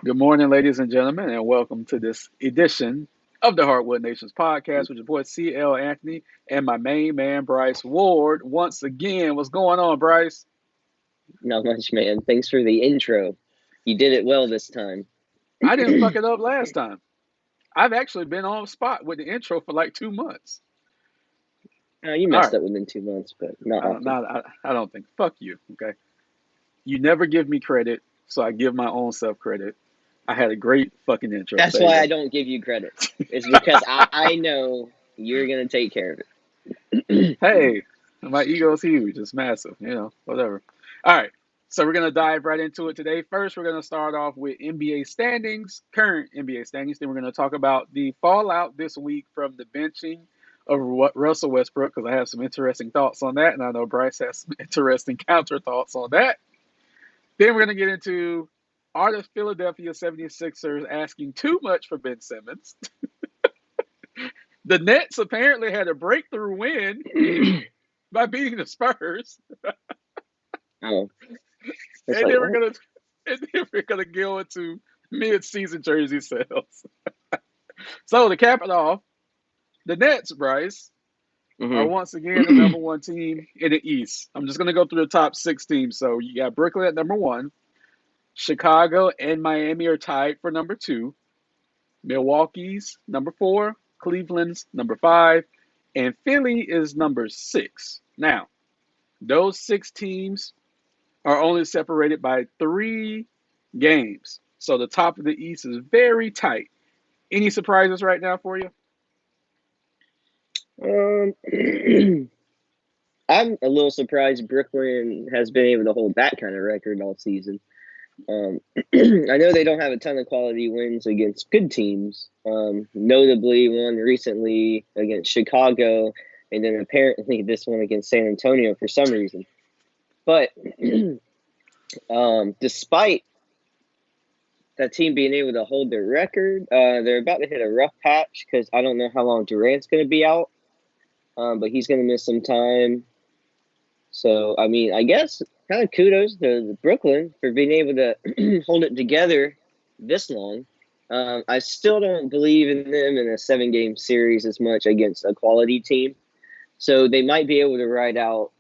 Good morning, ladies and gentlemen, and welcome to this edition of the Hardwood Nations podcast with your boy CL Anthony and my main man Bryce Ward. Once again, what's going on, Bryce? Not much, man. Thanks for the intro. You did it well this time. I didn't fuck it up last time. I've actually been on spot with the intro for like 2 months. You All messed right, up within 2 months, but not I don't, often. not, I don't think. Fuck you. Okay, you never give me credit, so I give my own self credit. I had a great fucking intro. That's There you why I go. don't give you credit. It's because I know you're going to take care of it. Hey, my ego's huge. It's massive. Whatever. All right. So we're going to dive right into it today. First, we're going to start off with NBA standings, current NBA standings. Then we're going to talk about the fallout this week from the benching of Russell Westbrook, because I have some interesting thoughts on that. And I know Bryce has some interesting counter thoughts on that. Then we're going to get into, are the Philadelphia 76ers asking too much for Ben Simmons? The Nets apparently had a breakthrough win by beating the Spurs. Oh, it's And like, then we're what? gonna go into mid-season jersey sales. So to cap it off, the Nets, Bryce, are Mm-hmm. once again the number one team in the East. I'm just gonna go through the top six teams. So you got Brooklyn at number one, Chicago and Miami are tied for number two, Milwaukee's number four, Cleveland's number five, and Philly is number six. Now, those six teams are only separated by 3 games. So the top of the East is very tight. Any surprises right now for you? um, I'm a little surprised Brooklyn has been able to hold that kind of record all season. I know they don't have a ton of quality wins against good teams, notably one recently against Chicago, and then apparently this one against San Antonio for some reason. But despite that team being able to hold their record, they're about to hit a rough patch because I don't know how long Durant's going to be out, but he's going to miss some time. So, I mean, I guess kind of kudos to Brooklyn for being able to hold it together this long. I still don't believe in them in a 7-game series as much against a quality team. So they might be able to ride out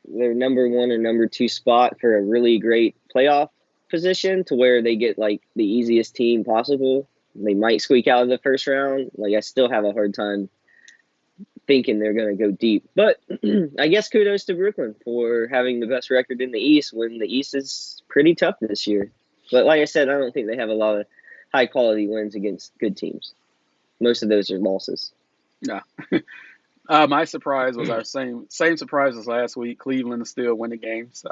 their number one or number two spot for a really great playoff position to where they get like the easiest team possible. They might squeak out of the first round. Like I still have a hard time thinking they're going to go deep. But I guess kudos to Brooklyn for having the best record in the East when the East is pretty tough this year. But like I said, I don't think they have a lot of high quality wins against good teams. Most of those are losses. No. My surprise was our same surprise as last week. Cleveland is still winning games.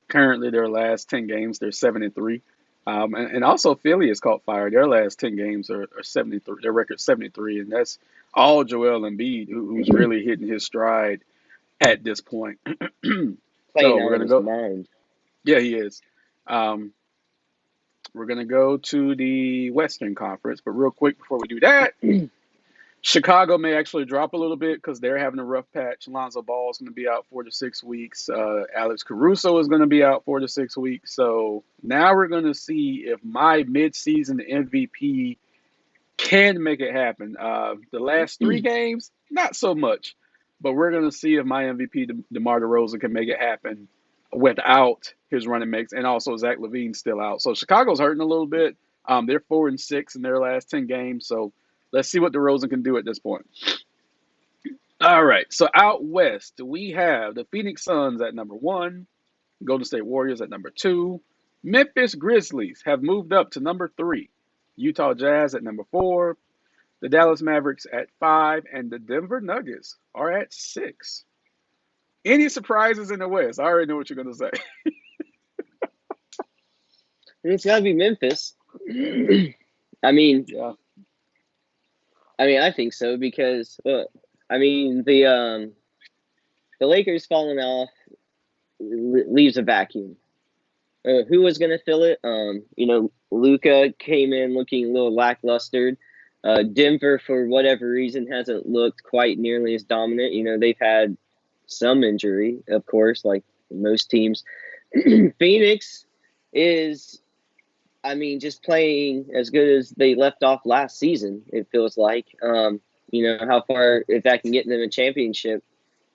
Currently, their last 10 games, they're 7-3. And also Philly has caught fire. Their last 10 games are 73. Their record 73, and that's all Joel Embiid, who's really hitting his stride at this point. So Playing we're out of gonna his go. mind. Yeah, he is. Um, we're gonna go to the Western Conference, but real quick before we do that, Chicago may actually drop a little bit because they're having a rough patch. Lonzo Ball is going to be out 4 to 6 weeks. Alex Caruso is going to be out 4 to 6 weeks. So now we're going to see if my midseason MVP can make it happen. The last 3 games, not so much, but we're going to see if my MVP, DeMar DeRozan, can make it happen without his running mates, and also Zach LaVine's still out. So Chicago's hurting a little bit. They're 4-6 in their last 10 games. So let's see what DeRozan can do at this point. All right. So out west, we have the Phoenix Suns at number one, Golden State Warriors at number two, Memphis Grizzlies have moved up to number three, Utah Jazz at number four, the Dallas Mavericks at five, and the Denver Nuggets are at six. Any surprises in the West? I already know what you're going to say. And it's got to be Memphis. I mean, Yeah. I think so because I mean the Lakers falling off leaves a vacuum. Who was going to fill it? Luka came in looking a little lackluster. Denver, for whatever reason, hasn't looked quite nearly as dominant. They've had some injury, of course, like most teams. Phoenix is I mean, just playing as good as they left off last season, it feels like. How far, if that can get them a championship,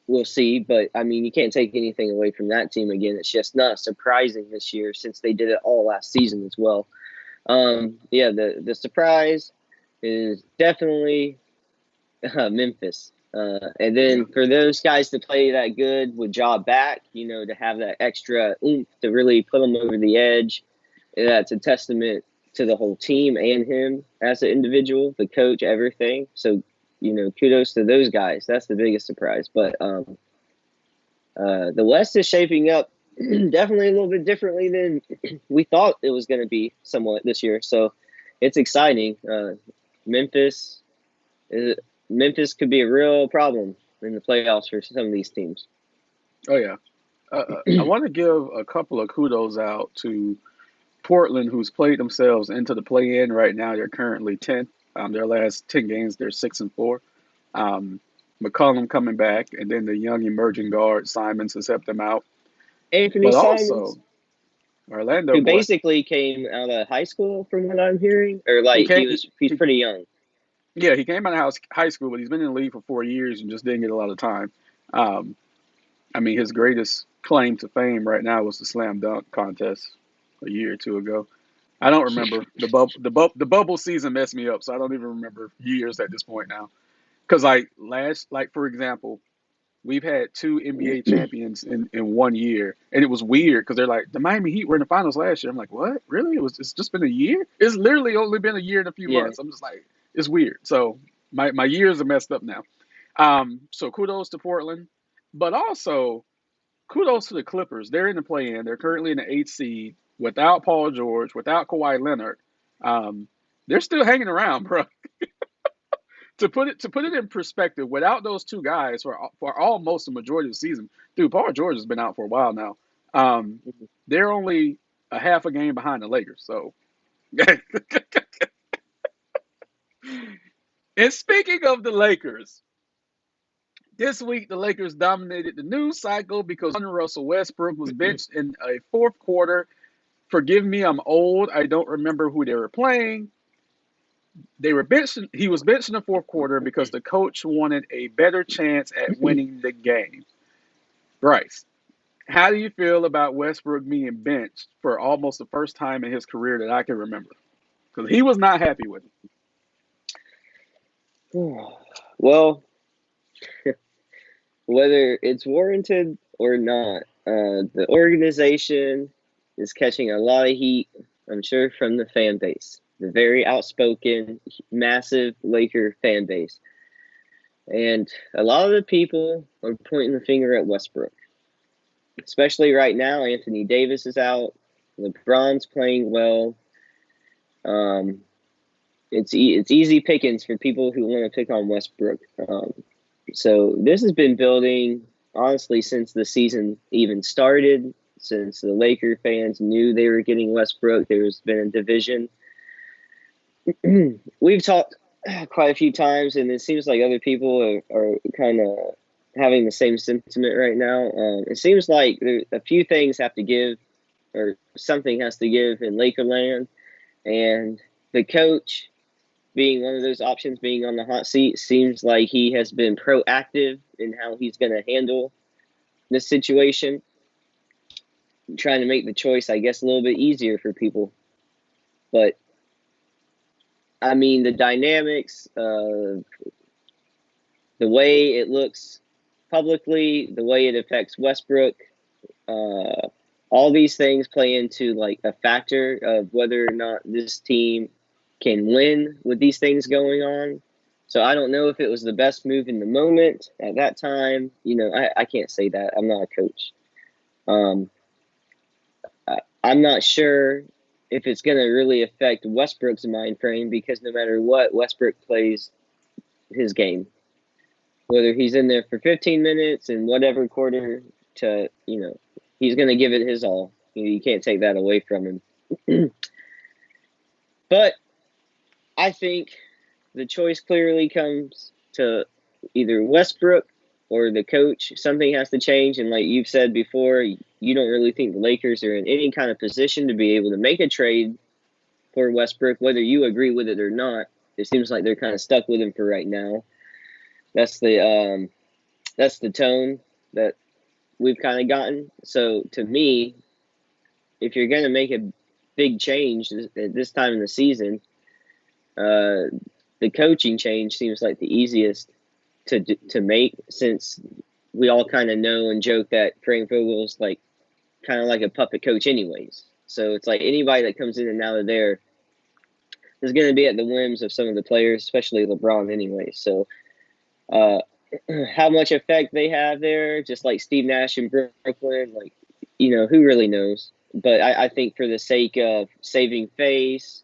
we'll see. But, I mean, you can't take anything away from that team again. It's just not surprising this year since they did it all last season as well. The surprise is definitely Memphis. And then for those guys to play that good with Ja back, to have that extra oomph to really put them over the edge, that's a testament to the whole team and him as an individual, the coach, everything. So, kudos to those guys. That's the biggest surprise. But the West is shaping up definitely a little bit differently than we thought it was going to be somewhat this year. So it's exciting. Memphis could be a real problem in the playoffs for some of these teams. Oh yeah, I want to give a couple of kudos out to Portland, who's played themselves into the play-in right now. They're currently 10th. Their last 10 games, they're 6-4. McCollum coming back, and then the young emerging guard Simmons has helped them out. Anthony But Simons, also Orlando who boy, basically came out of high school, from what I'm hearing, or he like can't. he's pretty young. Yeah, he came out of high school, but he's been in the league for 4 years and just didn't get a lot of time. Um, I mean, his greatest claim to fame right now was the slam dunk contest a year or two ago. I don't remember the bubble season messed me up, so I don't even remember years at this point now. Because like for example, we've had two NBA champions in 1 year, and it was weird because they're like the Miami Heat were in the finals last year. I'm like, what? Really? It's just been a year? It's literally only been a year and a few Yeah. months. I'm just like, it's weird. So my years are messed up now. So kudos to Portland, but also kudos to the Clippers. They're in the play-in. They're currently in the eighth seed without Paul George, without Kawhi Leonard. Um, they're still hanging around, bro. To put it in perspective, without those two guys for almost the majority of the season, dude, Paul George has been out for a while now. Um, they're only a half a game behind the Lakers. So, and speaking of the Lakers, this week the Lakers dominated the news cycle because Russell Westbrook was benched in a fourth quarter. Forgive me, I'm old. I don't remember who they were playing. They were benched. He was benched in the fourth quarter because the coach wanted a better chance at winning the game. Bryce, how do you feel about Westbrook being benched for almost the first time in his career that I can remember? Because he was not happy with it. Well, whether it's warranted or not, the organization is catching a lot of heat, I'm sure, from the fan base, the very outspoken, massive Laker fan base. And a lot of the people are pointing the finger at Westbrook, especially right now. Anthony Davis is out. LeBron's playing well. It's easy pickings for people who want to pick on Westbrook. So this has been building, honestly, since the season even started, since the Laker fans knew they were getting Westbrook. There's been a division. We've talked quite a few times, and it seems like other people are kind of having the same sentiment right now. It seems like a few things have to give, or something has to give in Lakerland, and the coach being one of those options, being on the hot seat, seems like he has been proactive in how he's going to handle this situation, trying to make the choice, I guess, a little bit easier for people. But I mean, the dynamics, the way it looks publicly, the way it affects Westbrook, all these things play into like a factor of whether or not this team can win with these things going on. So I don't know if it was the best move in the moment at that time. I can't say that. I'm not a coach. I'm not sure if it's going to really affect Westbrook's mind frame, because no matter what, Westbrook plays his game. Whether he's in there for 15 minutes in whatever quarter he's going to give it his all. You can't take that away from him. But I think the choice clearly comes to either Westbrook or the coach. Something has to change. And like you've said before, you don't really think the Lakers are in any kind of position to be able to make a trade for Westbrook, whether you agree with it or not. It seems like they're kind of stuck with him for right now. That's the tone that we've kind of gotten. So to me, if you're going to make a big change at this time in the season, the coaching change seems like the easiest to make, since we all kind of know and joke that Frank Vogel's like kind of like a puppet coach anyways. So it's like anybody that comes in and out of there is going to be at the whims of some of the players, especially LeBron anyway. So how much effect they have there, just like Steve Nash in Brooklyn, like, who really knows? But I think for the sake of saving face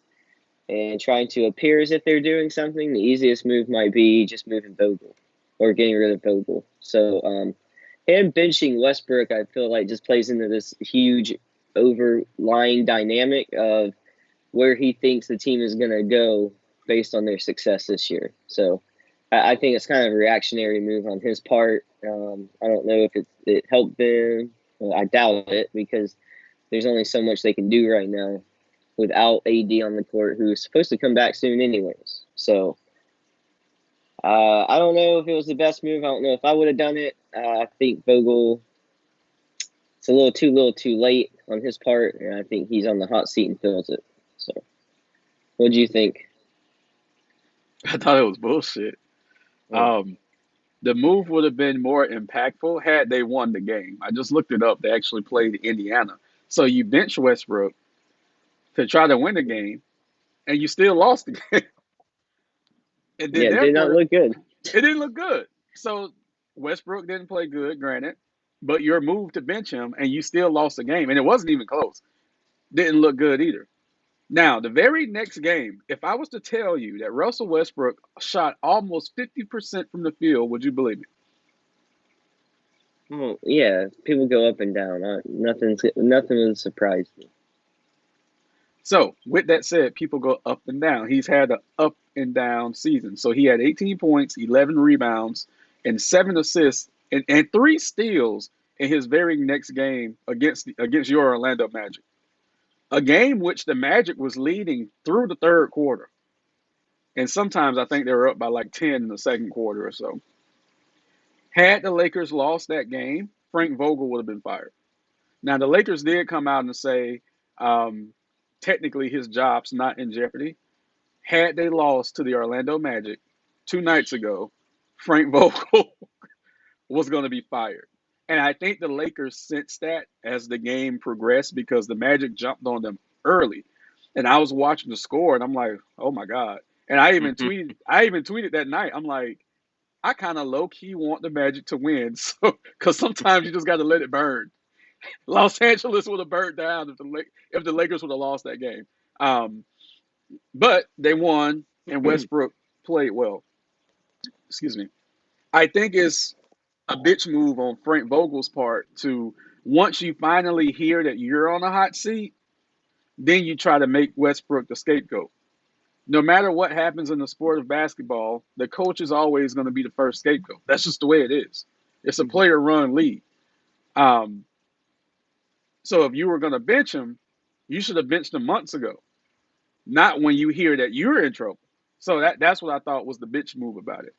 and trying to appear as if they're doing something, the easiest move might be just moving Vogel or getting rid of Vogel. So him benching Westbrook, I feel like just plays into this huge overlying dynamic of where he thinks the team is going to go based on their success this year. So I think it's kind of a reactionary move on his part. I don't know if it helped them. Well, I doubt it, because there's only so much they can do right now without AD on the court, who's supposed to come back soon anyways. So I don't know if it was the best move. I don't know if I would have done it. I think Vogel, it's a little too late on his part, and I think he's on the hot seat and feels it. So what do you think? I thought it was bullshit. The move would have been more impactful had they won the game. I just looked it up. They actually played Indiana. So you bench Westbrook to try to win the game, and you still lost the game. And then Yeah, it did not therefore, look good. it didn't look good. So Westbrook didn't play good, granted, but your move to bench him and you still lost the game, and it wasn't even close. Didn't look good either. Now, the very next game, if I was to tell you that Russell Westbrook shot almost 50% from the field, would you believe me? Oh, yeah, people go up and down. Nothing would surprise me. So, with that said, people go up and down. He's had an up and down season. So, he had 18 points, 11 rebounds, and 7 assists, and 3 steals in his very next game against your Orlando Magic. A game which the Magic was leading through the third quarter. And sometimes I think they were up by like 10 in the second quarter or so. Had the Lakers lost that game, Frank Vogel would have been fired. Now, the Lakers did come out and say technically his job's not in jeopardy. Had they lost to the Orlando Magic 2 nights ago, Frank Vogel was going to be fired. And I think the Lakers sensed that as the game progressed, because the Magic jumped on them early. And I was watching the score and I'm like, oh my God. And I even tweeted that night. I'm like, I kind of low key want the Magic to win. So, because sometimes you just got to let it burn. Los Angeles would have burned down if the Lakers would have lost that game. Um, but they won, and Westbrook played well. Excuse me. I think it's a bitch move on Frank Vogel's part to, once you finally hear that you're on a hot seat, then you try to make Westbrook the scapegoat. No matter what happens in the sport of basketball, the coach is always going to be the first scapegoat. That's just the way it is. It's a player run league. Um, so if you were going to bench him, you should have benched him months ago, not when you hear that you're in trouble. So that's what I thought was the bitch move about it.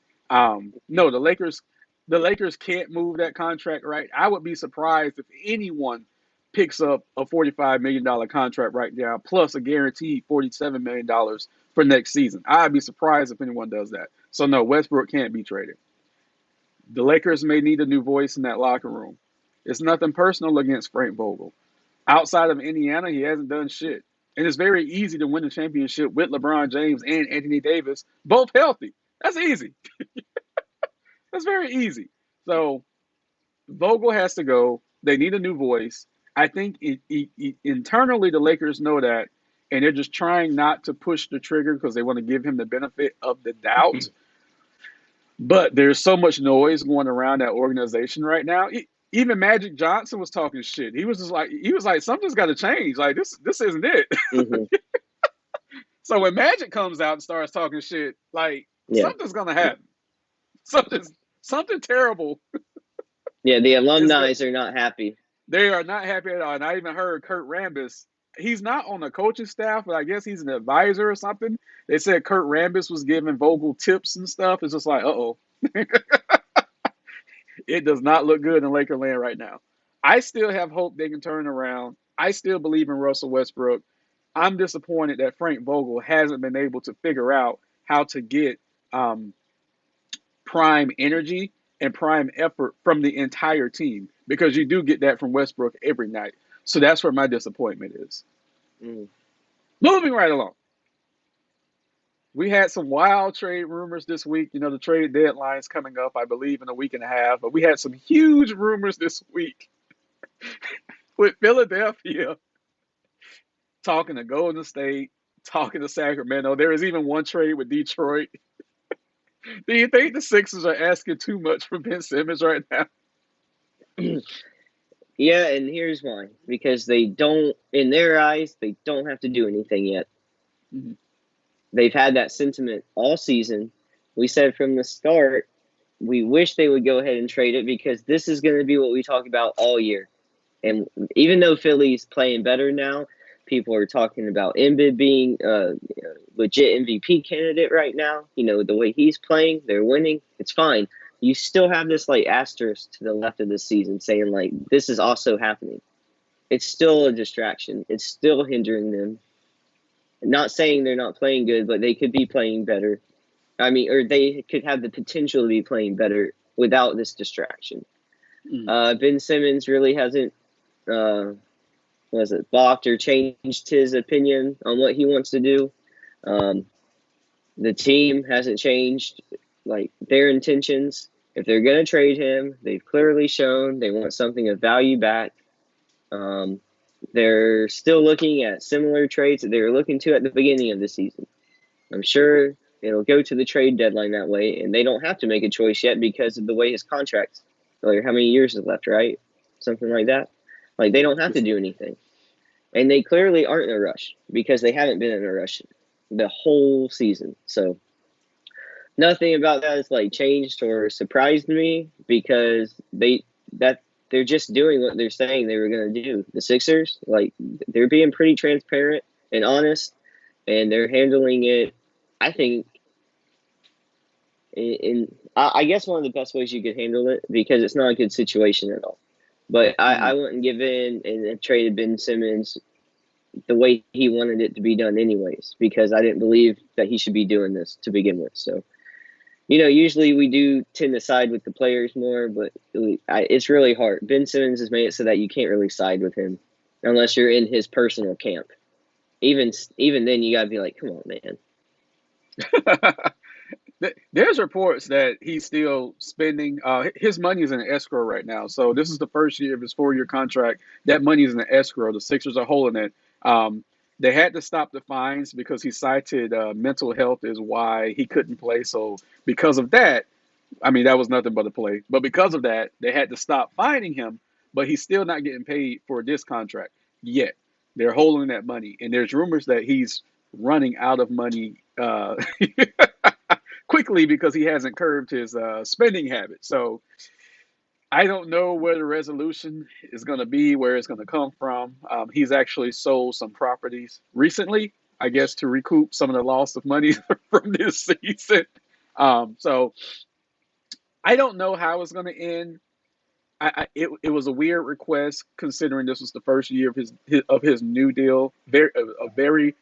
No, the Lakers can't move that contract right. I would be surprised if anyone picks up a $45 million contract right now, plus a guaranteed $47 million for next season. I'd be surprised if anyone does that. So no, Westbrook can't be traded. The Lakers may need a new voice in that locker room. It's nothing personal against Frank Vogel. Outside of Indiana, he hasn't done shit. And it's very easy to win a championship with LeBron James and Anthony Davis both healthy. That's easy. That's very easy. So Vogel has to go. They need a new voice. I think internally the Lakers know that, and they're just trying not to push the trigger because they want to give him the benefit of the doubt. But there's so much noise going around that organization right now. Even Magic Johnson was talking shit. He was like something's got to change. Like this isn't it. Mm-hmm. So when Magic comes out and starts talking shit, like Yeah. something's gonna happen. Something terrible Yeah, the is alumni good. are not happy. They are not happy at all. And I even heard Kurt Rambis he's not on the coaching staff, but I guess he's an advisor or something. They said Kurt Rambis was giving Vogel tips and stuff. It's just like, uh-oh. It does not look good in Lakerland right now. I still have hope they can turn around. I still believe in Russell Westbrook. I'm disappointed that Frank Vogel hasn't been able to figure out how to get um, prime energy and prime effort from the entire team, because you do get that from Westbrook every night. So that's where my disappointment is. Mm. Moving right along. We had some wild trade rumors this week. You know, the trade deadline is coming up, I believe, in a week and a half. But we had some huge rumors this week with Philadelphia talking to Golden State, talking to Sacramento. There is even one trade with Detroit. Do you think the Sixers are asking too much from Ben Simmons right now? Yeah, and here's why. Because they don't, in their eyes, they don't have to do anything yet. Mm-hmm. They've had that sentiment all season. We said from the start, we wish they would go ahead and trade it because this is going to be what we talk about all year. And even though Philly's playing better now, people are talking about Embiid being a legit MVP candidate right now. You know, the way he's playing, they're winning. It's fine. You still have this like asterisk to the left of the season saying like this is also happening. It's still a distraction. It's still hindering them. Not saying they're not playing good, but they could be playing better. I mean, or they could have the potential to be playing better without this distraction. Ben Simmons really hasn't balked or changed his opinion on what he wants to do. The team hasn't changed like their intentions. If they're going to trade him, they've clearly shown they want something of value back. They're still looking at similar trades that they were looking to at the beginning of the season. I'm sure it'll go to the trade deadline that way, and they don't have to make a choice yet because of the way his contract, or how many years is left, right? Something like that. Like, they don't have to do anything. And they clearly aren't in a rush because they haven't been in a rush the whole season. So nothing about that has like changed or surprised me because they're just doing what they're saying they were going to do. The Sixers, like, they're being pretty transparent and honest, and they're handling it, I think, I guess one of the best ways you could handle it, because it's not a good situation at all. But I wouldn't give in and have traded Ben Simmons the way he wanted it to be done anyways, because I didn't believe that he should be doing this to begin with. So, you know, usually we do tend to side with the players more, but it's really hard. Ben Simmons has made it so that you can't really side with him unless you're in his personal camp. Even then, you got to be like, come on, man. There's reports that he's still spending. His money is in escrow right now. So this is the first year of his 4-year contract. That money is in escrow. The Sixers are holding it. They had to stop the fines because he cited mental health is why he couldn't play. So because of that, I mean, that was nothing but a play. But because of that, they had to stop fining him. But he's still not getting paid for this contract yet. They're holding that money. And there's rumors that he's running out of money quickly because he hasn't curbed his spending habit. So I don't know where the resolution is going to be, where it's going to come from. He's actually sold some properties recently, I guess, to recoup some of the loss of money from this season. So I don't know how it's going to end. It was a weird request considering this was the first year of his new deal. A very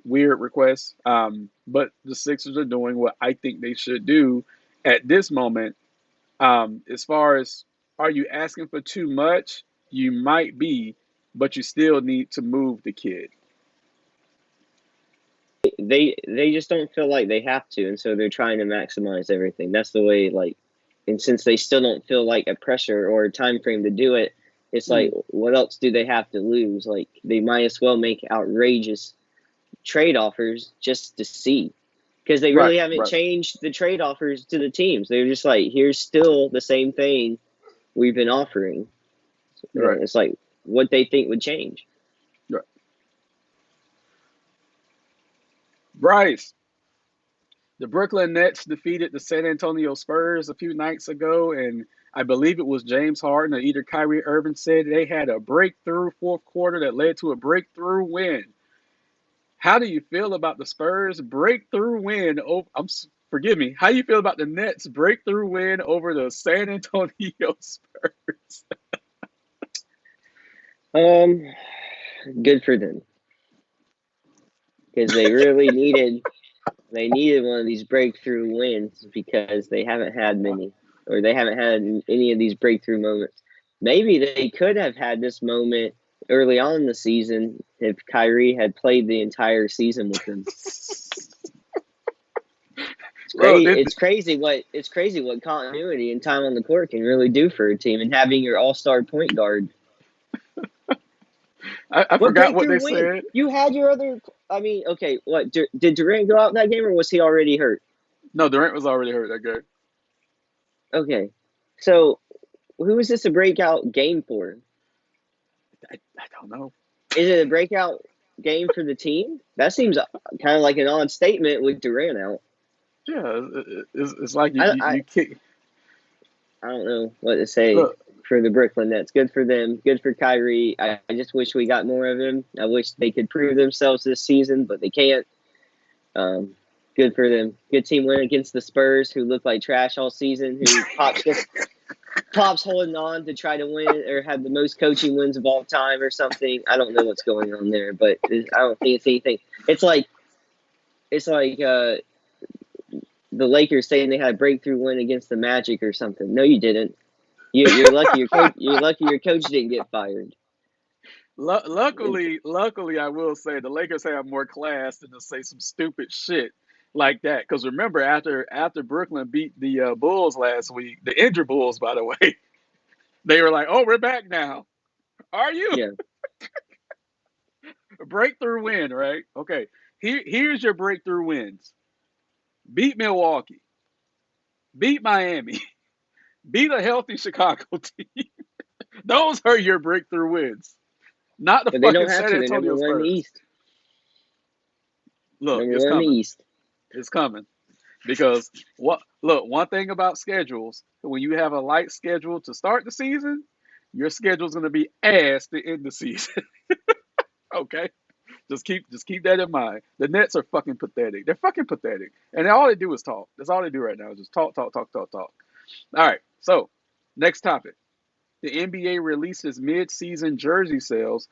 weird request. But the Sixers are doing what I think they should do at this moment. As far as, are you asking for too much? You might be, but you still need to move the kid. They just don't feel like they have to, and so they're trying to maximize everything. That's the way, like, and since they still don't feel like a pressure or a time frame to do it, it's like, what else do they have to lose? Like, they might as well make outrageous trade offers just to see, because they really haven't changed the trade offers to the teams. They're just like, here's still the same thing we've been offering. Right. It's like what they think would change. Right. Bryce, The Brooklyn Nets defeated the San Antonio Spurs a few nights ago, and I believe it was James Harden or either Kyrie Irving said they had a breakthrough fourth quarter that led to a breakthrough win. How do you feel about the Spurs breakthrough win? Forgive me. How do you feel about the Nets breakthrough win over the San Antonio Spurs? Um, Good for them because they needed one of these breakthrough wins because they haven't had many, or they haven't had any of these breakthrough moments. Maybe they could have had this moment early on in the season if Kyrie had played the entire season with them. It's Look, great. It's crazy what continuity and time on the court can really do for a team, and having your all-star point guard. I What forgot what breakthrough they win? said. You had your other. I mean, okay. What did Durant go out in that game, or was he already hurt? No, Durant was already hurt that game. Okay, so who is this a breakout game for? I don't know. Is it a breakout game for the team? That seems kind of like an odd statement with Durant out. Yeah, it's like I, I, you kick. I don't know what to say Look, for the Brooklyn Nets. Good for them. Good for Kyrie. I just wish we got more of him. I wish they could prove themselves this season, but they can't. Um, Good for them. Good team win against the Spurs, who look like trash all season. Who Pop's holding on to try to win or have the most coaching wins of all time or something. I don't know what's going on there, but I don't think it's anything. It's like the Lakers saying they had a breakthrough win against the Magic or something. No, you didn't. You're lucky your coach. You're lucky your coach didn't get fired. luckily, I will say the Lakers have more class than to say some stupid shit like that. Because remember, after Brooklyn beat the Bulls last week, the injured Bulls, by the way, they were like, "Oh, we're back now." Are you? Yeah, A breakthrough win, right? Okay. Here's your breakthrough wins: beat Milwaukee, beat Miami, beat a healthy Chicago team. Those are your breakthrough wins, not the but they fucking don't have San to. They're Antonio number one in the Spurs. East. Look, Number it's one in the coming. East. It's coming. Because what? Look, one thing about schedules, when you have a light schedule to start the season, your schedule's going to be ass to end the season. Okay, just keep that in mind. The Nets are fucking pathetic. They're fucking pathetic, and all they do is talk. That's all they do right now is just talk, talk, talk, talk, talk. All right. So next topic: the NBA releases mid-season jersey sales.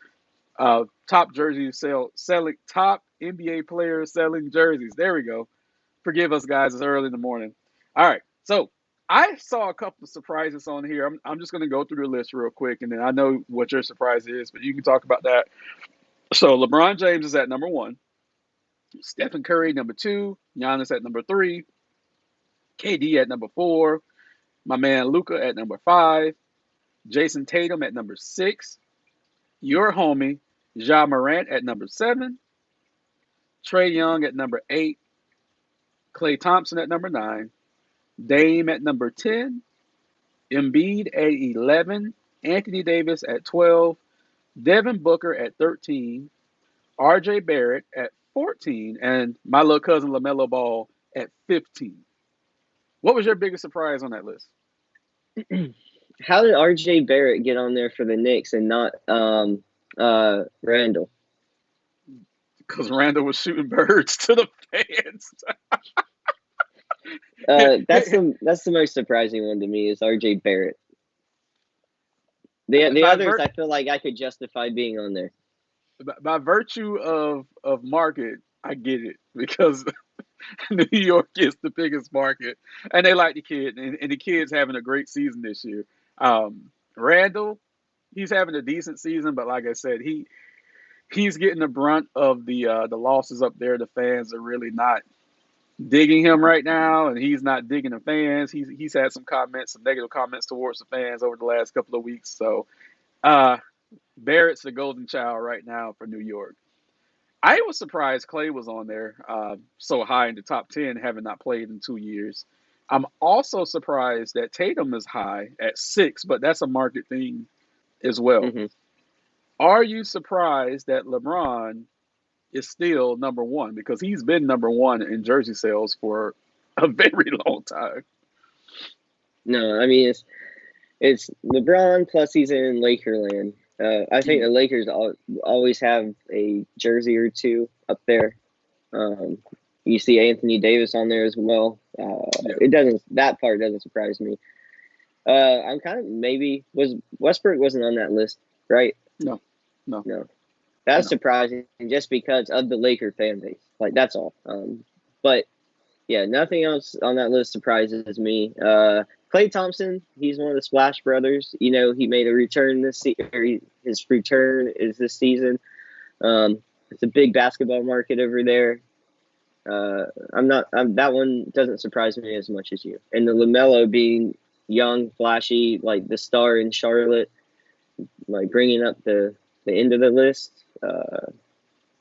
Selling top NBA players selling jerseys. There we go. Forgive us, guys. It's early in the morning. All right. So I saw a couple of surprises on here. I'm just going to go through the list real quick, and then I know what your surprise is, but you can talk about that. So LeBron James is at number one. Stephen Curry, number two. Giannis at number three. KD at number four. My man Luca at number five. Jason Tatum at number six. Your homie, Ja Morant at number seven. Trey Young at number eight. Klay Thompson at number nine. Dame at number 10. Embiid at 11, Anthony Davis at 12, Devin Booker at 13, RJ Barrett at 14, and my little cousin LaMelo Ball at 15. What was your biggest surprise on that list? How did RJ Barrett get on there for the Knicks and not Randall? Because Randall was shooting birds to the fans. That's the most surprising one to me is RJ Barrett. The by, others vir- I feel like I could justify being on there. by virtue of market, I get it because New York is the biggest market, and they like the kid, and the kid's having a great season this year. Randall, he's having a decent season, but like I said, he's getting the brunt of the losses up there. The fans are really not digging him right now, and he's not digging the fans. He's had some comments, some negative comments towards the fans over the last couple of weeks. So uh, Barrett's the golden child right now for New York. I was surprised Klay was on there so high in the top 10, having not played in 2 years. I'm also surprised that Tatum is high at six, but that's a market thing as well. Hmm. Are you surprised that LeBron is still number one because he's been number one in jersey sales for a very long time. No, I mean it's LeBron plus he's in Lakerland. I think Mm, the Lakers always have a jersey or two up there. You see Anthony Davis on there as well. yeah, It doesn't that part doesn't surprise me. I'm kind of maybe was Westbrook wasn't on that list, right? no, no, No, that's no. surprising just because of the Laker fan base. Like that's all. But yeah, nothing else on that list surprises me. Klay Thompson, he's one of the Splash Brothers. You know, he made a return his return is this season. It's a big basketball market over there. That one doesn't surprise me as much as you. And the LaMelo being young, flashy, like the star in Charlotte, like bringing up the end of the list.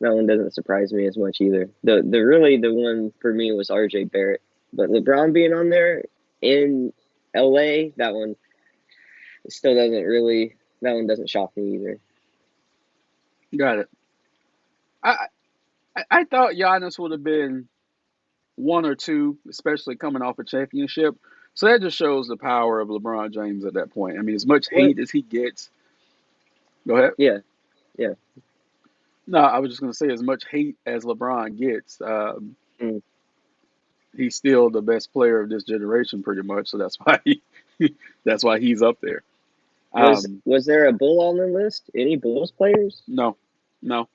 That one doesn't surprise me as much either. The one for me was RJ Barrett, but LeBron being on there in LA, that one still doesn't really. That one doesn't shock me either. Got it. I I thought Giannis would have been one or two, especially coming off a championship. So that just shows the power of LeBron James at that point. I mean, as much What? hate as he gets. Go ahead. Yeah, yeah. No, I was just going to say, as much hate as LeBron gets, Mm. he's still the best player of this generation, pretty much. So that's why that's why he's up there. Um, Was there a Bull on the list? Any Bulls players? no, no,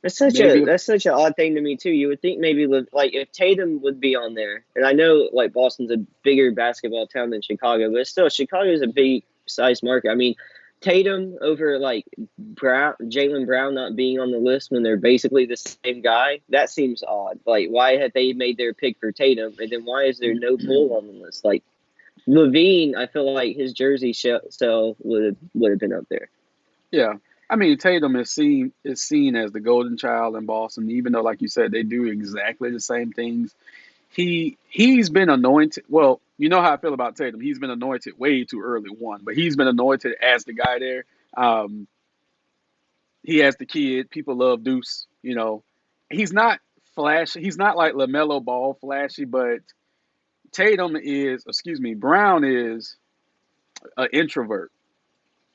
That's maybe. such an odd thing to me too. You would think maybe like if Tatum would be on there, and I know like Boston's a bigger basketball town than Chicago, but still Chicago's a big size market. I mean, Tatum over like Jalen Brown not being on the list when they're basically the same guy. That seems odd. Like why had they made their pick for Tatum, and then why is there no Bull on the list? Like Levine, I feel like his jersey sell would have been up there. Yeah. I mean, Tatum is seen as the golden child in Boston, even though, like you said, they do exactly the same things. He's been anointed. Well, you know how I feel about Tatum. He's been anointed way too early, one, but he's been anointed as the guy there. Um, he has the kid. People love Deuce. He's not flashy. He's not like LaMelo Ball flashy, but Brown is an introvert.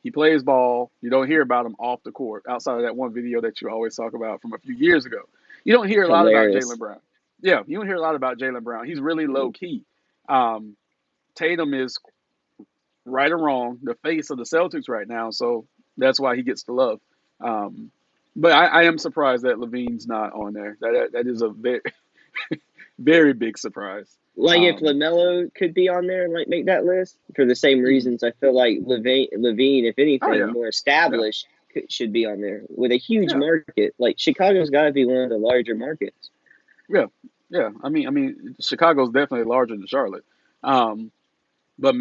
He plays ball. You don't hear about him off the court outside of that one video that you always talk about from a few years ago. You don't hear a lot about Jalen Hilarious. Brown. Yeah, you don't hear a lot about Jalen Brown. He's really low key. Um, Tatum is right or wrong the face of the Celtics right now, so that's why he gets the love. Um, but I am surprised that Levine's not on there. That is a very very big surprise. Like if Um, Lamelo could be on there and like make that list for the same mhm. reasons, I feel like Levine, if Oh anything, yeah, more yeah, established, should be on there with a huge yeah, market. Like Chicago's got to be one of the larger markets. yeah, yeah. Chicago's definitely larger than Charlotte. Um, but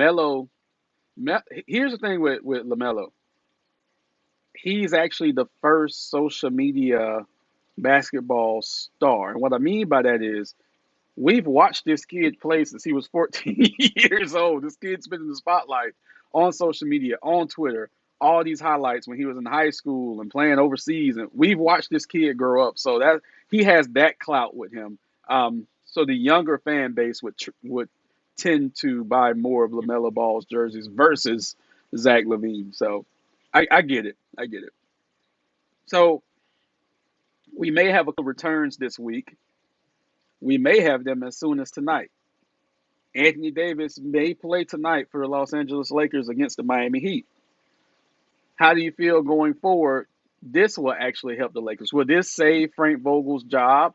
here's the thing with Lamelo. He's actually the first social media basketball star, and what I mean by that is we've watched this kid play since he was 14 years old. This kid's been in the spotlight on social media, on Twitter, all these highlights when he was in high school and playing overseas. And we've watched this kid grow up. So that he has that clout with him. So the younger fan base would tend to buy more of LaMelo Ball's jerseys versus Zach LaVine. So I get it. I get it. So we may have a couple returns this week. We may have them as soon as tonight. Anthony Davis may play tonight for the Los Angeles Lakers against the Miami Heat. How do you feel going forward? This will actually help the Lakers. Will this save Frank Vogel's job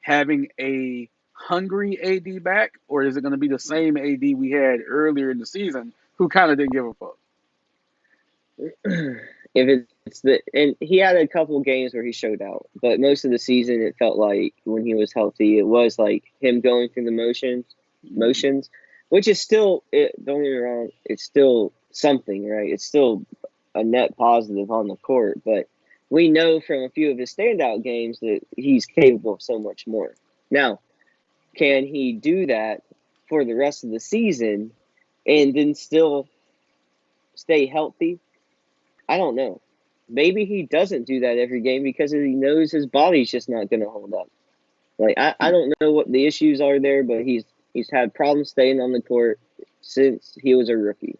having a hungry AD back, or is it going to be the same AD we had earlier in the season who kind of didn't give a fuck? If it's the and he had a couple games where he showed out, but most of the season it felt like when he was healthy, it was like him going through the motions, which is still don't get me wrong, it's still something, right? It's still a net positive on the court, but we know from a few of his standout games that he's capable of so much more. Now, can he do that for the rest of the season and then still stay healthy? I don't know. maybe he doesn't do that every game because he knows his body's just not going to hold up. Like I don't know what the issues are there, but he's had problems staying on the court since he was a rookie.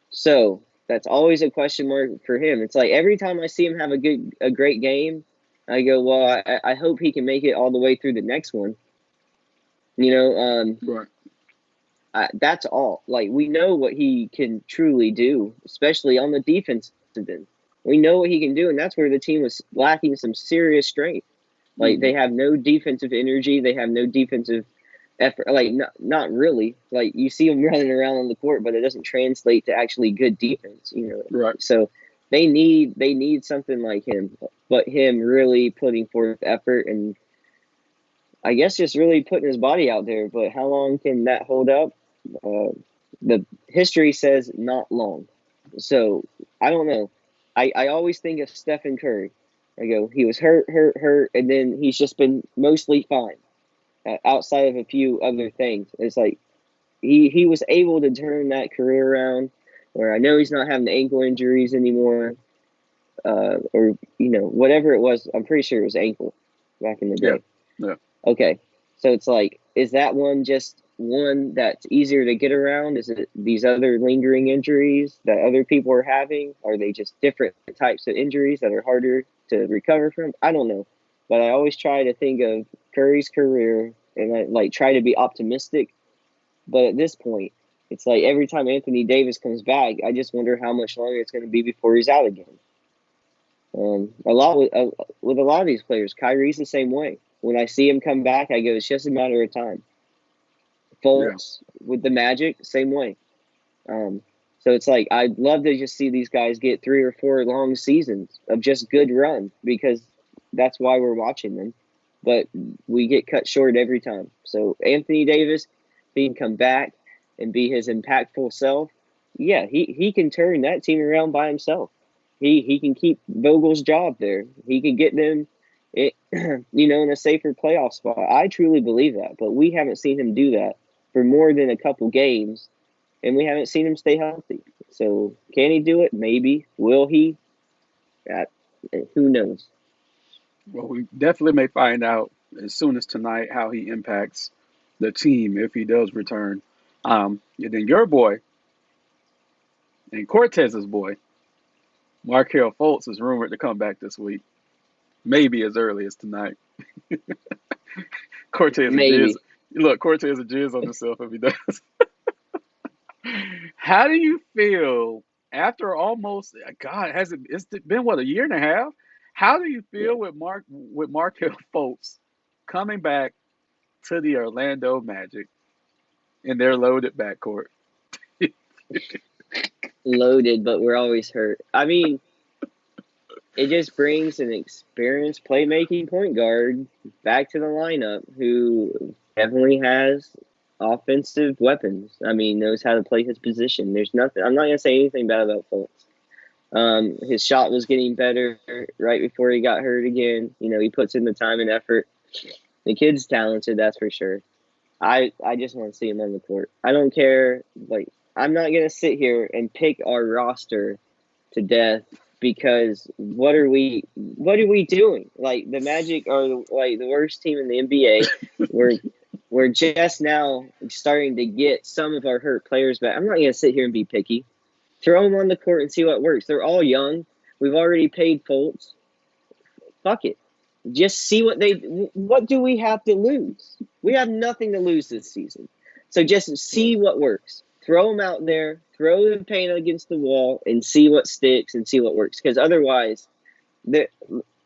So that's always a question mark for him. It's like every time I see him have a great game, I go, well, I hope he can make it all the way through the next one. Right. That's all. Like we know what he can truly do, especially on the defensive end. We know what he can do, and that's where the team was lacking some serious strength. Like Mm-hmm. they have no defensive energy, they have no defensive effort. Like not really. Like you see them running around on the court, but it doesn't translate to actually good defense. Right. So they need something like him, but him really putting forth effort and I guess just really putting his body out there. But how long can that hold up? The history says not long. So I don't know. I always think of Stephen Curry. I go, he was hurt, and then he's just been mostly fine outside of a few other things. It's like he was able to turn that career around where I know he's not having ankle injuries anymore, or whatever it was. I'm pretty sure it was ankle back in the Yeah. day. Yeah. Okay, so it's like, is that one just one that's easier to get around? Is it these other lingering injuries that other people are having? Are they just different types of injuries that are harder to recover from? I don't know, but I always try to think of Curry's career and I like try to be optimistic. But at this point, it's like every time Anthony Davis comes back, I just wonder how much longer it's going to be before he's out again. A lot with a lot of these players, Kyrie's the same way. When I see him come back, I go, it's just a matter of time. Yeah. Fultz with the Magic, same way. So it's like I'd love to just see these guys get 3 or 4 long seasons of just good run because that's why we're watching them. But we get cut short every time. So Anthony Davis, he can come back and be his impactful self. Yeah, he can turn that team around by himself. He can keep Vogel's job there. He can get them, in a safer playoff spot. I truly believe that, but we haven't seen him do that for more than a couple games, and we haven't seen him stay healthy. So can he do it? Maybe. Will he? Uh, who knows? Well, we definitely may find out as soon as tonight how he impacts the team if he does return. And then your boy and Cortez's boy, Markel Fultz, is rumored to come back this week, maybe as early as tonight. Cortez a jizz. Maybe. Look, Cortez a jizz on himself if he does. How do you feel after almost God? Has it's been what, a year and a half? How do you Yeah. feel with Markel Fultz coming back to the Orlando Magic in their loaded backcourt? Loaded, but we're always hurt. I mean, it just brings an experienced playmaking point guard back to the lineup who definitely has offensive weapons. I mean, knows how to play his position. There's nothing. I'm not gonna say anything bad about Fultz. His shot was getting better right before he got hurt again. He puts in the time and effort. The kid's talented, that's for sure. I just want to see him on the court. I don't care. Like, I'm not gonna sit here and pick our roster to death because what are we doing? Like the Magic are like the worst team in the NBA. We're just now starting to get some of our hurt players back. I'm not gonna sit here and be picky. Throw them on the court and see what works. They're all young. We've already paid Fultz. Fuck it. Just see what do we have to lose? We have nothing to lose this season. So just see what works. Throw them out there, throw the paint against the wall, and see what sticks and see what works. Because otherwise,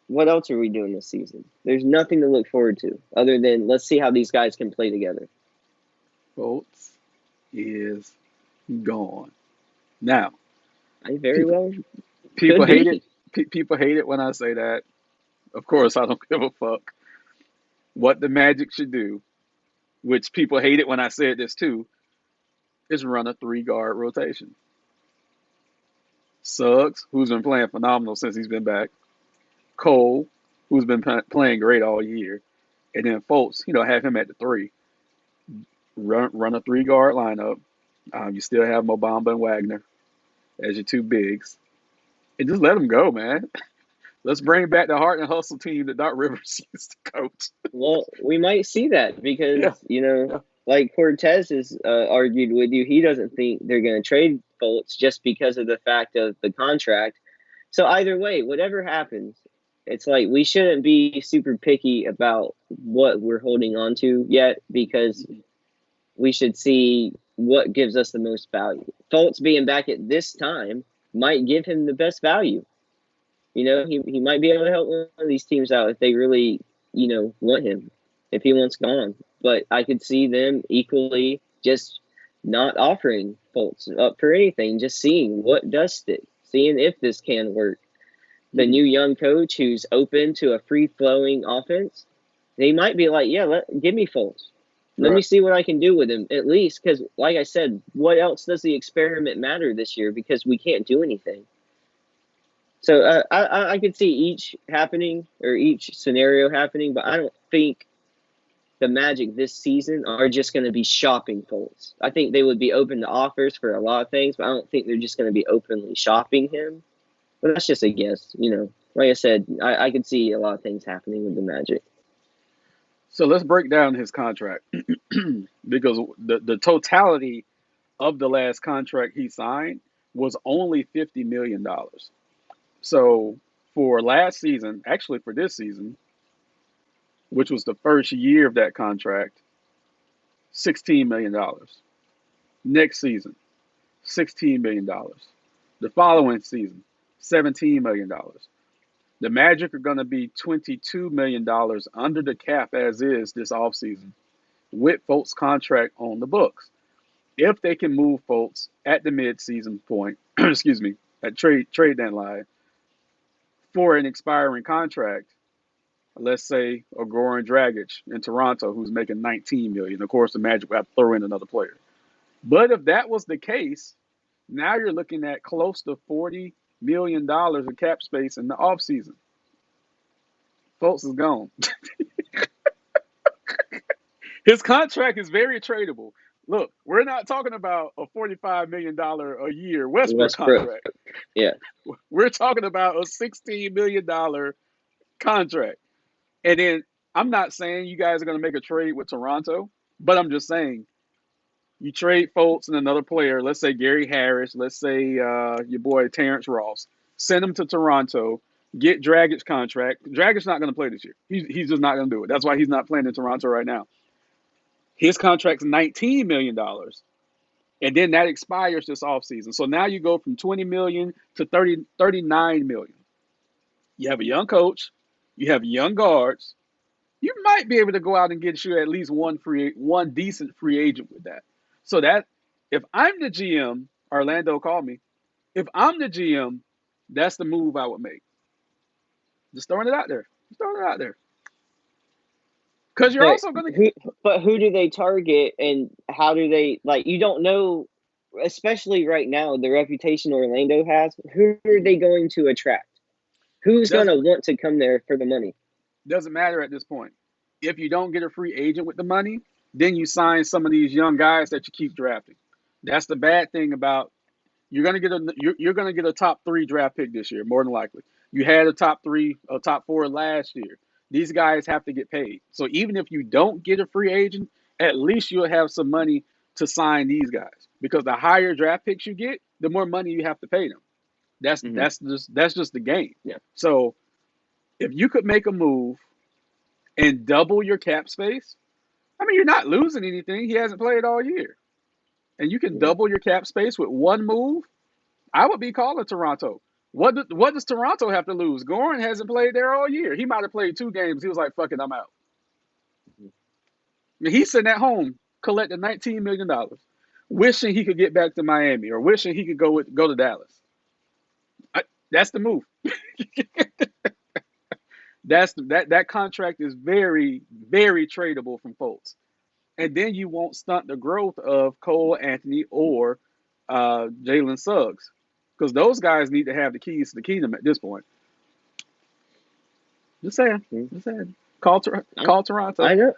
what else are we doing this season? There's nothing to look forward to other than let's see how these guys can play together. Fultz is gone. Now, I very people well people could hate it. be. People hate it when I say that. Of course, I don't give a fuck. What the Magic should do, which people hate it when I said this too, is run a three-guard rotation. Suggs, who's been playing phenomenal since he's been back. Cole, who's been playing great all year. And then Fultz, have him at the three. Run a three-guard lineup. You still have Mobamba and Wagner as your two bigs. and just let him go, man. Let's bring back the heart and hustle team that Doc Rivers used to coach. Well, we might see that Yeah, because, yeah. like Cortez has argued with you, he doesn't think they're going to trade Fultz just because of the fact of the contract. So either way, whatever happens, it's like we shouldn't be super picky about what we're holding on to yet because we should see what gives us the most value. Fultz being back at this time might give him the best value. He might be able to help one of these teams out if they really, want him, if he wants gone. But I could see them equally just not offering Fultz up for anything, just seeing what does stick, seeing if this can work. The Mhm. new young coach who's open to a free flowing offense, they might be like, yeah, give me Fultz. Let me Right. see what I can do with him at least. Because, like I said, what else does the experiment matter this year? Because we can't do anything. So I could see each happening or each scenario happening, but I don't think the Magic this season are just going to be shopping Fultz. I think they would be open to offers for a lot of things, but I don't think they're just going to be openly shopping him. But that's just a guess. Like I said, I could see a lot of things happening with the Magic. So let's break down his contract because the totality of the last contract he signed was only $50 million. So for last season, actually for this season, which was the first year of that contract, $16 million. Next season, $16 million. The following season, $17 million. The Magic are going to be $22 million under the cap as is this offseason with Fultz' contract on the books. If they can move Fultz at the midseason point, excuse me, at trade deadline for an expiring contract, let's say a Goran Dragic in Toronto who's making 19 million. Of course, the Magic will have to throw in another player. But if that was the case, now you're looking at close to $40 million of cap space in the offseason. Fultz is gone. His contract is very tradable. Look, we're not talking about a $45 million a year Westbrook Westbrook, contract. yeah. We're talking about a $16 million contract. And then I'm not saying you guys are going to make a trade with Toronto, but I'm just saying you trade Fultz and another player, let's say Gary Harris, let's say your boy Terrence Ross, send him to Toronto, get Dragic's contract. Dragic's not going to play this year. He's just not going to do it. That's why he's not playing in Toronto right now. His contract's $19 million. And then that expires this offseason. So now you go from 20 million to 39 million. You have a young coach, you have young guards. You might be able to go out and get you at least one decent free agent with that. So that if I'm the GM, Orlando called me. If I'm the GM, that's the move I would make. Just throwing it out there. Just throwing it out there. Because you're But also going to. who do they target and how do they like? You don't know, especially right now, the reputation Orlando has. Who are they going to attract? Who's going to Doesn't want to come there for the money? doesn't matter at this point. If you don't get a free agent with the money, then you sign some of these young guys that you keep drafting. That's the bad thing about you're gonna get a top three draft pick this year, more than likely. You had a top three, a top four last year. These guys have to get paid. So even if you don't get a free agent, at least you'll have some money to sign these guys. Because the higher draft picks you get, the more money you have to pay them. That's Mm-hmm. that's just the game. Yeah. So if you could make a move and double your cap space, I mean you're not losing anything. He hasn't played all year. And you can Yeah. double your cap space with one move. I would be calling Toronto. What does Toronto have to lose? Goran hasn't played there all year. He might have played 2 games. He was like, "Fuck it, I'm out." I mean, he's sitting at home collecting $19 million, wishing he could get back to Miami or wishing he could go to Dallas. That's the move. That contract is very very tradable from Fultz, and then you won't stunt the growth of Cole Anthony or Jalen Suggs because those guys need to have the keys to the kingdom at this point. Just saying. Mm-hmm. Just saying. Call Toronto. I know.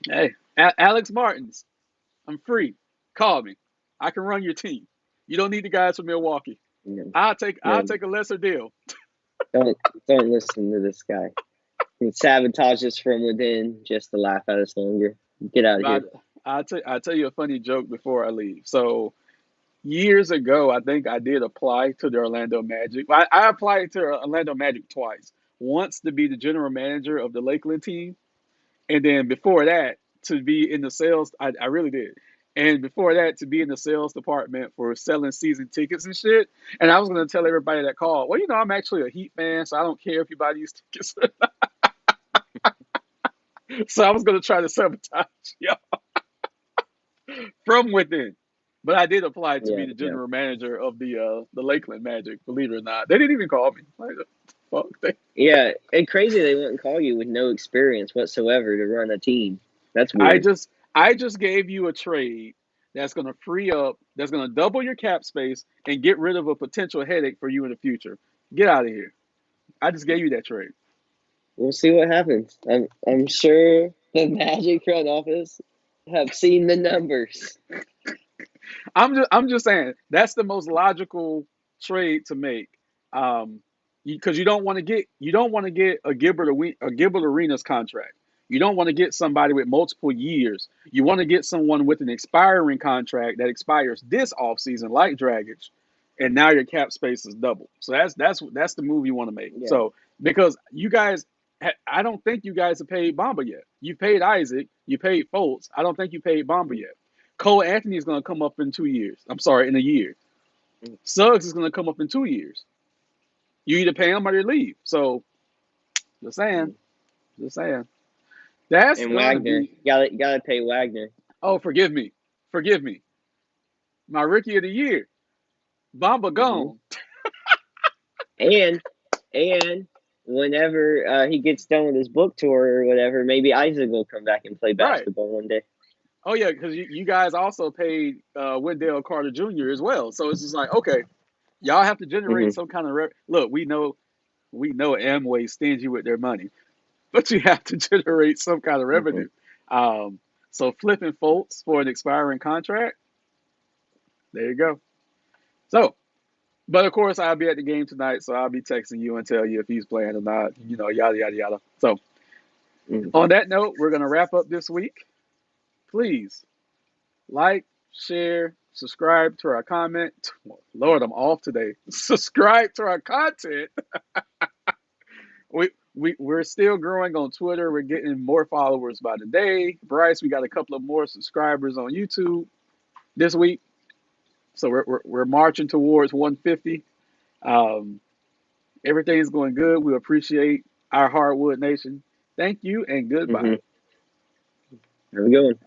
Hey, Alex Martins, I'm free. Call me. I can run your team. You don't need the guys from Milwaukee. You I'll know, take a lesser deal. don't don't listen to this guy. He sabotages from within just to laugh at us longer. Get out of here. But I'll tell you a funny joke before I leave. So years ago, I think I did apply to the Orlando Magic. I applied to Orlando Magic twice. Once to be the general manager of the Lakeland team, and then before that to be in the sales. I really did. And before that, to be in the sales department for selling season tickets and shit. And I was going to tell everybody that called, well, I'm actually a Heat fan, so I don't care if you buy these tickets. So I was going to try to sabotage y'all from within. But I did apply to Yeah, be the yeah, general manager of the Lakeland Magic. Believe it or not, they didn't even call me. Like, fuck, yeah. And crazy they wouldn't call you with no experience whatsoever to run a team. That's I weird. just I just gave you a trade that's going to free up, that's going to double your cap space and get rid of a potential headache for you in the future. Get out of here. I just gave you that trade. We'll see what happens. I'm sure the Magic front office have seen the numbers. I'm just saying that's the most logical trade to make. Because you don't want to get a Gilbert Arenas contract. You don't want to get somebody with multiple years. You want to get someone with an expiring contract that expires this offseason, like Dragic, and now your cap space is double. So that's the move you want to make. Yeah. So because you guys, I don't think you guys have paid Bamba yet. You paid Isaac, you paid Fultz. I don't think you paid Bamba yet. Cole Anthony is going to come up in 2 years. I'm sorry, in a year. Suggs is going to come up in 2 years. You either pay him or you leave. So, just saying, just saying. That's And going to Wagner, be. gotta pay Wagner. Oh, forgive me. My rookie of the year, Bamba Hmm. gone. And and whenever he gets done with his book tour or whatever, maybe Isaac will come back and play Right. basketball one day. Oh yeah, because you guys also paid Wendell Carter Jr. as well. So it's just like, okay, y'all have to generate Hmm. some kind of look. We know Amway stingy with their money, but you have to generate some kind of Hmm. revenue. Um, so flipping Fultz for an expiring contract, there you go. So, but of course, I'll be at the game tonight, so I'll be texting you and tell you if he's playing or not. Yada yada yada. So, Hmm. on that note, we're gonna wrap up this week. Please like, share, subscribe to our comment. Lord, I'm off today. Subscribe to our content. We're still growing on Twitter. We're getting more followers by the day. Bryce, we got a couple of more subscribers on YouTube this week, so we're marching towards 150. Um, Everything's going good. We appreciate our Hardwood Nation. Thank you and goodbye. Hmm. Have a good one.